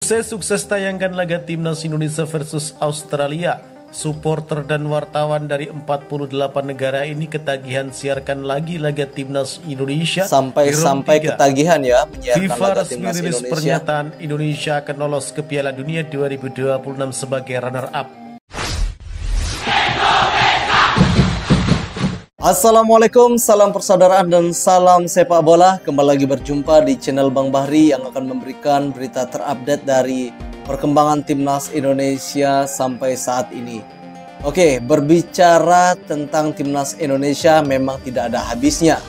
Usai sukses tayangkan laga Timnas Indonesia versus Australia, supporter dan wartawan dari 48 negara ini ketagihan siarkan lagi laga Timnas Indonesia. Sampai ketagihan ya menyiarkan FIFA laga resmi Timnas rilis Indonesia. pernyataan Indonesia akan lolos ke Piala Dunia 2026 sebagai runner-up. Assalamualaikum, salam persaudaraan dan salam sepak bola. Kembali lagi berjumpa di channel Bang Bahri yang akan memberikan berita terupdate dari perkembangan Timnas Indonesia sampai saat ini. Oke, berbicara tentang Timnas Indonesia memang tidak ada habisnya.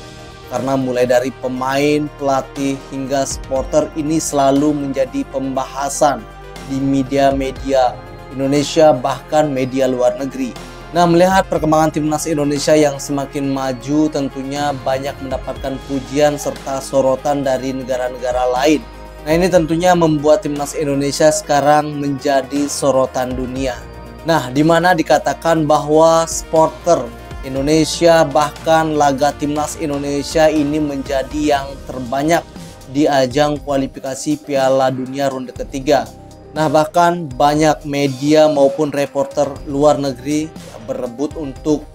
Karena mulai dari pemain, pelatih, hingga supporter ini selalu menjadi pembahasan di media-media Indonesia bahkan media luar negeri. Nah, melihat perkembangan Timnas Indonesia yang semakin maju tentunya banyak mendapatkan pujian serta sorotan dari negara-negara lain. Nah, ini tentunya membuat Timnas Indonesia sekarang menjadi sorotan dunia. Nah, di mana dikatakan bahwa supporter Indonesia bahkan laga Timnas Indonesia ini menjadi yang terbanyak di ajang kualifikasi Piala Dunia ronde ketiga. Nah, bahkan banyak media maupun reporter luar negeri berebut untuk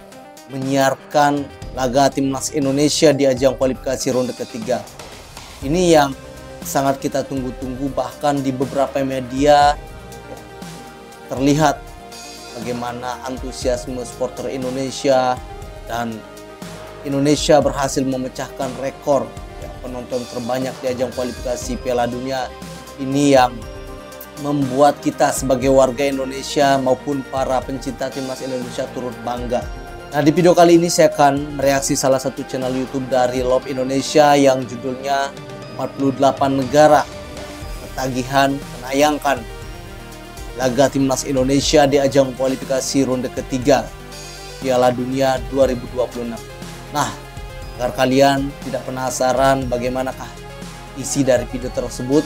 menyiarkan laga Timnas Indonesia di ajang kualifikasi ronde ketiga. Ini yang sangat kita tunggu-tunggu, bahkan di beberapa media terlihat bagaimana antusiasme supporter Indonesia dan Indonesia berhasil memecahkan rekor penonton terbanyak di ajang kualifikasi Piala Dunia. Ini yang membuat kita sebagai warga Indonesia maupun para pencinta Timnas Indonesia turut bangga. Nah, di video kali ini saya akan mereaksi salah satu channel YouTube dari Love Indonesia yang judulnya 48 negara ketagihan menayangkan laga Timnas Indonesia di ajang kualifikasi ronde ketiga Piala Dunia 2026. Nah, agar kalian tidak penasaran bagaimanakah isi dari video tersebut,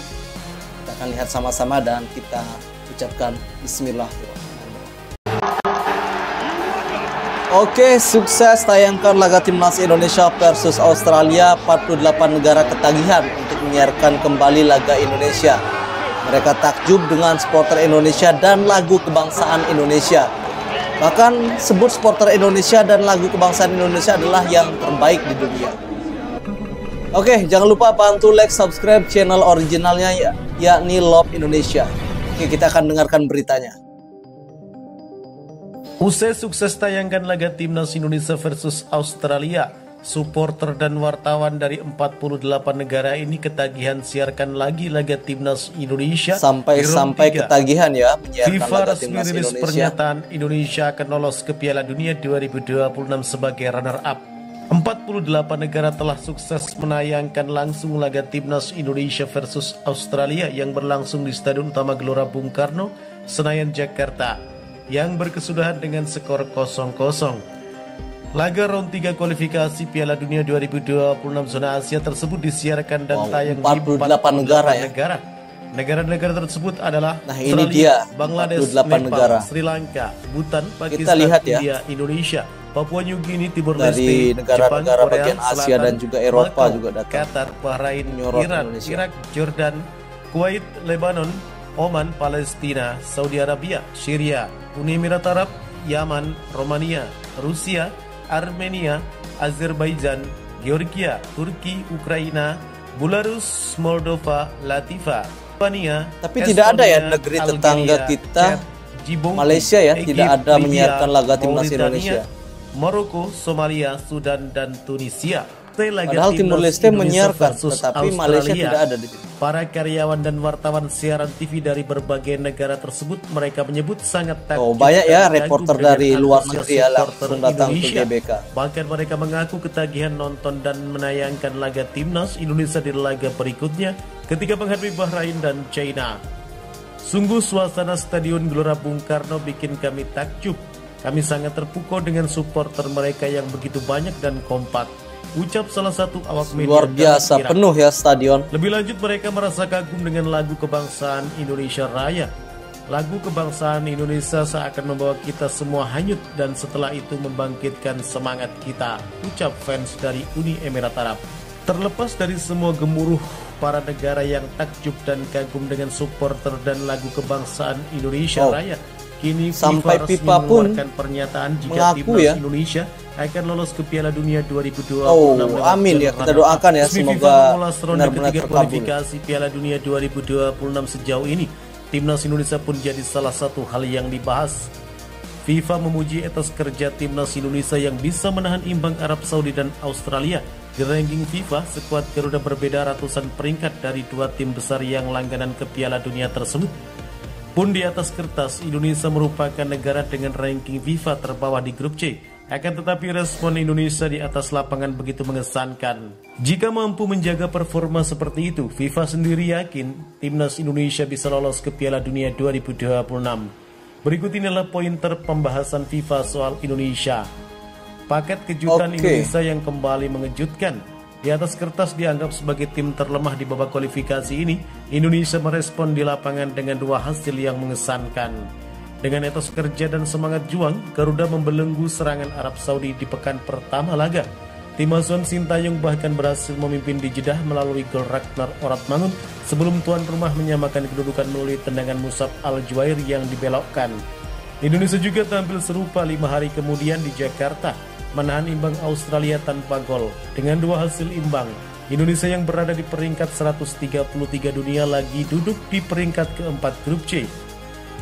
kita akan lihat sama-sama dan kita ucapkan bismillahirrahmanirrahim. Oke, sukses tayangkan laga Timnas Indonesia versus Australia. 48 negara ketagihan untuk menyiarkan kembali laga Indonesia. Mereka takjub dengan supporter Indonesia dan lagu kebangsaan Indonesia. Bahkan sebut supporter Indonesia dan lagu kebangsaan Indonesia adalah yang terbaik di dunia. Oke, jangan lupa bantu like, subscribe channel originalnya yakni Love Indonesia. Oke, kita akan dengarkan beritanya. Usai sukses tayangkan laga Timnas Indonesia versus Australia, supporter dan wartawan dari 48 negara ini ketagihan siarkan lagi laga Timnas Indonesia. Sampai ketagihan ya menyiarkan FIFA laga resmi Timnas rilis Indonesia. pernyataan Indonesia akan lolos ke Piala Dunia 2026 sebagai runner-up. 48 negara telah sukses menayangkan langsung laga Timnas Indonesia versus Australia yang berlangsung di Stadion Utama Gelora Bung Karno, Senayan, Jakarta, yang berkesudahan dengan skor 0-0. Laga round 3 kualifikasi Piala Dunia 2026 zona Asia tersebut disiarkan dan tayang di 48 negara. Negara-negara tersebut adalah Australia, Bangladesh, Nepal, Sri Lanka, Bhutan, Pakistan, India, Indonesia, Papua New Guinea, Timor Leste, Jepang, Korea bagian Asia Selatan, dan juga Eropa Macau, juga datang. Qatar, Bahrain, Iran, Indonesia. Irak, Jordan, Kuwait, Lebanon, Oman, Palestina, Saudi Arabia, Syria, Uni Emirat Arab, Yaman, Romania, Rusia, Armenia, Azerbaijan, Georgia, Turki, Ukraina, Belarus, Moldova, Latvia, Albania. Tapi tidak ada ya negeri tetangga kita, Malaysia ya, tidak ada menyiarkan laga Timnas Indonesia. Maroko, Somalia, Sudan, dan Tunisia. Padahal Timor Leste menyiarkan, tetapi Malaysia tidak ada di situ. Para karyawan dan wartawan siaran TV dari berbagai negara tersebut, mereka menyebut sangat takjub. Banyak ya reporter dari luar negeri yang langsung datang ke GBK. Bahkan mereka mengaku ketagihan nonton dan menayangkan laga Timnas Indonesia di laga berikutnya ketika menghadapi Bahrain dan China. Sungguh suasana Stadion Gelora Bung Karno bikin kami takjub. Kami sangat terpukau dengan supporter mereka yang begitu banyak dan kompak, ucap salah satu awak media. Luar biasa penuh ya stadion. Lebih lanjut, mereka merasa kagum dengan lagu kebangsaan Indonesia Raya. Lagu kebangsaan Indonesia seakan membawa kita semua hanyut dan setelah itu membangkitkan semangat kita, ucap fans dari Uni Emirat Arab. Terlepas dari semua gemuruh para negara yang takjub dan kagum dengan supporter dan lagu kebangsaan Indonesia Raya. Kini sampai FIFA resmi pun mengeluarkan pernyataan jika timnas Indonesia akan lolos ke Piala Dunia 2026. Amin ya, kita doakan ya, semoga benar-benar terkabul. Kualifikasi Piala Dunia 2026 sejauh ini, timnas Indonesia pun jadi salah satu hal yang dibahas. FIFA memuji atas kerja timnas Indonesia yang bisa menahan imbang Arab Saudi dan Australia. Di ranking FIFA, skuad Garuda berbeda ratusan peringkat dari dua tim besar yang langganan ke Piala Dunia tersebut. Pun di atas kertas, Indonesia merupakan negara dengan ranking FIFA terbawah di grup C. Akan tetapi respon Indonesia di atas lapangan begitu mengesankan. Jika mampu menjaga performa seperti itu, FIFA sendiri yakin timnas Indonesia bisa lolos ke Piala Dunia 2026. Berikut inilah pointer pembahasan FIFA soal Indonesia. Paket kejutan Indonesia yang kembali mengejutkan. Di atas kertas dianggap sebagai tim terlemah di babak kualifikasi ini, Indonesia merespon di lapangan dengan dua hasil yang mengesankan. Dengan etos kerja dan semangat juang, Garuda membelenggu serangan Arab Saudi di pekan pertama laga. Tim asuhan Sintayong bahkan berhasil memimpin di Jeddah melalui gol Ragnar Oratmangun sebelum tuan rumah menyamakan kedudukan melalui tendangan Musab Al-Juair yang dibelokkan. Indonesia juga tampil serupa 5 hari kemudian di Jakarta, menahan imbang Australia tanpa gol. Dengan dua hasil imbang, Indonesia yang berada di peringkat 133 dunia lagi duduk di peringkat keempat grup C.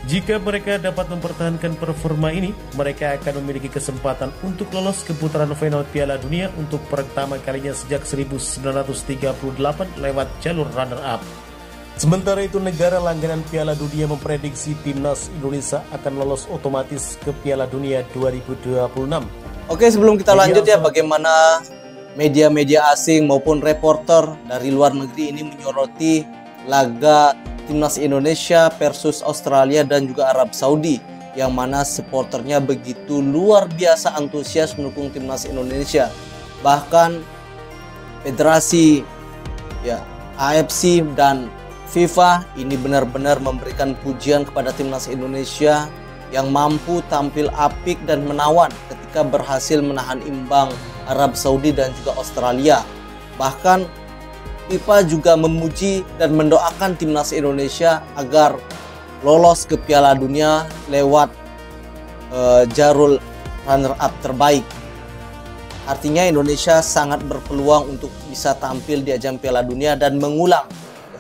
Jika mereka dapat mempertahankan performa ini, mereka akan memiliki kesempatan untuk lolos ke putaran final Piala Dunia untuk pertama kalinya sejak 1938 lewat jalur runner-up. Sementara itu, negara langganan Piala Dunia memprediksi timnas Indonesia akan lolos otomatis ke Piala Dunia 2026. Oke, sebelum kita lanjut ya, bagaimana media-media asing maupun reporter dari luar negeri ini menyoroti laga timnas Indonesia versus Australia dan juga Arab Saudi, yang mana supporternya begitu luar biasa antusias mendukung timnas Indonesia. Bahkan federasi ya, AFC dan FIFA ini benar-benar memberikan pujian kepada timnas Indonesia yang mampu tampil apik dan menawan ketika berhasil menahan imbang Arab Saudi dan juga Australia. Bahkan FIFA juga memuji dan mendoakan timnas Indonesia agar lolos ke Piala Dunia lewat jalur runner-up terbaik. Artinya Indonesia sangat berpeluang untuk bisa tampil di ajang Piala Dunia dan mengulang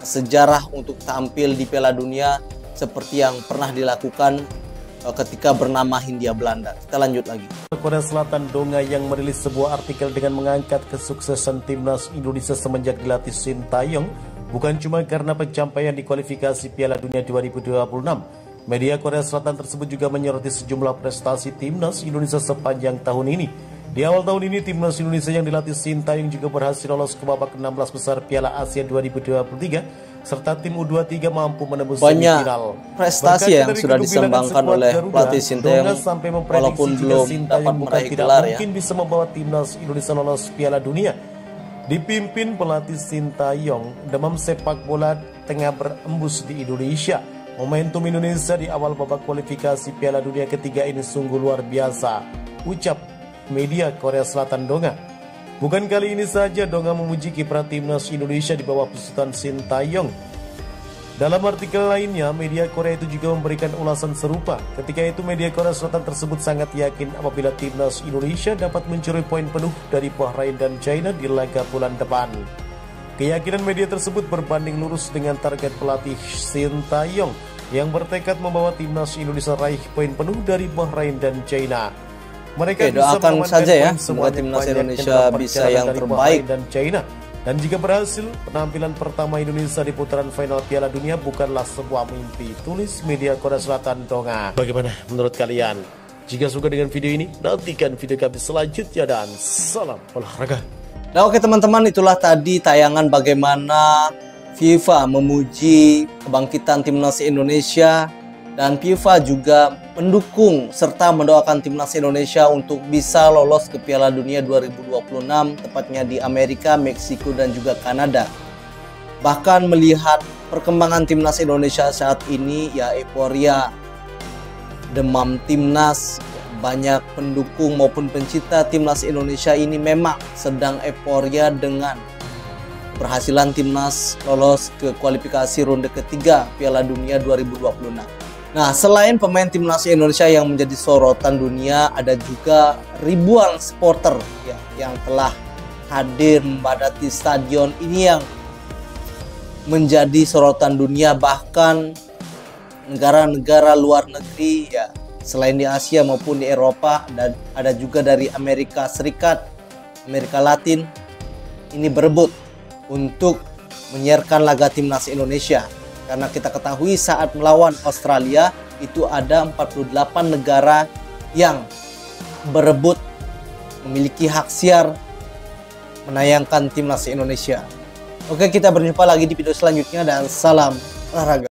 sejarah untuk tampil di Piala Dunia seperti yang pernah dilakukan ketika bernama Hindia Belanda. Kita lanjut lagi. Korea Selatan Donga yang merilis sebuah artikel dengan mengangkat kesuksesan timnas Indonesia semenjak dilatih Sintayong bukan cuma karena pencapaian di kualifikasi Piala Dunia 2026. Media Korea Selatan tersebut juga menyoroti sejumlah prestasi timnas Indonesia sepanjang tahun ini. Di awal tahun ini, timnas Indonesia yang dilatih Sintayong juga berhasil lolos ke babak 16 besar Piala Asia 2023. Serta tim U23 mampu menembus semifinal. Prestasi yang sudah disembangkan oleh pelatih Sintayong, walaupun belum dapat meraih gelar ya. Mungkin bisa membawa timnas Indonesia lolos Piala Dunia. Dipimpin pelatih Sintayong, demam sepak bola tengah berembus di Indonesia. Momentum Indonesia di awal babak kualifikasi Piala Dunia ketiga ini sungguh luar biasa, ucap media Korea Selatan Donga. Bukan kali ini saja Donga memuji kiprah timnas Indonesia di bawah pesutan Sintayong. Dalam artikel lainnya, media Korea itu juga memberikan ulasan serupa. Ketika itu, media Korea Selatan tersebut sangat yakin apabila timnas Indonesia dapat mencuri poin penuh dari Bahrain dan China di laga bulan depan. Keyakinan media tersebut berbanding lurus dengan target pelatih Sintayong yang bertekad membawa timnas Indonesia raih poin penuh dari Bahrain dan China. Mereka doakan saja ya, semoga timnas Indonesia bisa yang terbaik dan China. Dan jika berhasil, penampilan pertama Indonesia di putaran final Piala Dunia bukanlah sebuah mimpi, tulis media Korea Selatan Donga. Bagaimana menurut kalian? Jika suka dengan video ini, nantikan video kami selanjutnya dan salam olahraga. Nah oke teman-teman, itulah tadi tayangan bagaimana FIFA memuji kebangkitan timnas Indonesia. Dan FIFA juga mendukung serta mendoakan timnas Indonesia untuk bisa lolos ke Piala Dunia 2026, tepatnya di Amerika, Meksiko, dan juga Kanada. Bahkan melihat perkembangan timnas Indonesia saat ini, ya euforia, demam timnas, banyak pendukung maupun pencinta timnas Indonesia ini memang sedang euforia dengan keberhasilan timnas lolos ke kualifikasi ronde ketiga Piala Dunia 2026. Nah, selain pemain timnas Indonesia yang menjadi sorotan dunia, ada juga ribuan supporter ya, yang telah hadir membadati stadion ini yang menjadi sorotan dunia, bahkan negara-negara luar negeri ya, selain di Asia maupun di Eropa, dan ada juga dari Amerika Serikat, Amerika Latin, ini berebut untuk menyiarkan laga timnas Indonesia. Karena kita ketahui saat melawan Australia itu ada 48 negara yang berebut memiliki hak siar menayangkan timnas Indonesia. Oke, kita berjumpa lagi di video selanjutnya dan salam olahraga.